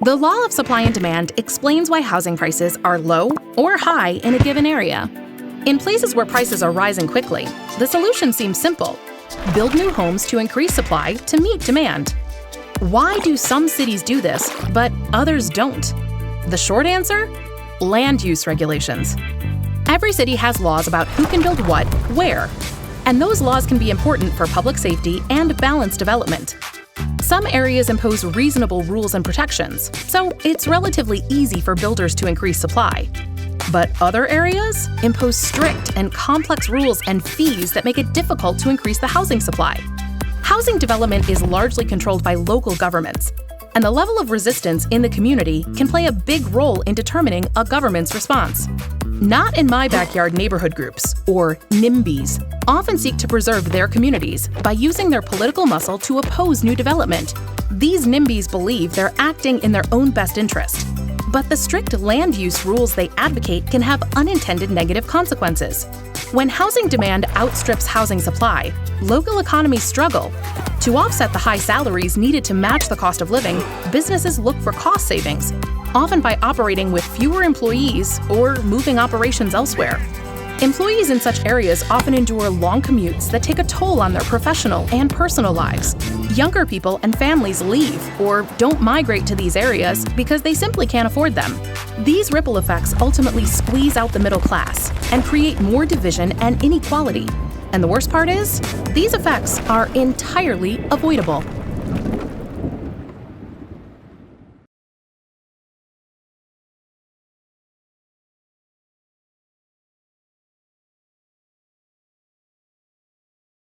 The law of supply and demand explains why housing prices are low or high in a given area. In places where prices are rising quickly, the solution seems simple: build new homes to increase supply to meet demand. Why do some cities do this, but others don't? The short answer? Land use regulations. Every city has laws about who can build what, where. And those laws can be important for public safety and balanced development. Some areas impose reasonable rules and protections, so it's relatively easy for builders to increase supply. But other areas impose strict and complex rules and fees that make it difficult to increase the housing supply. Housing development is largely controlled by local governments, and the level of resistance in the community can play a big role in determining a government's response. Not in My Backyard neighborhood groups, or NIMBYs, often seek to preserve their communities by using their political muscle to oppose new development. These NIMBYs believe they're acting in their own best interest. But the strict land use rules they advocate can have unintended negative consequences. When housing demand outstrips housing supply, local economies struggle. To offset the high salaries needed to match the cost of living, businesses look for cost savings, often by operating with fewer employees or moving operations elsewhere. Employees in such areas often endure long commutes that take a toll on their professional and personal lives. Younger people and families leave or don't migrate to these areas because they simply can't afford them. These ripple effects ultimately squeeze out the middle class and create more division and inequality. And the worst part is, these effects are entirely avoidable.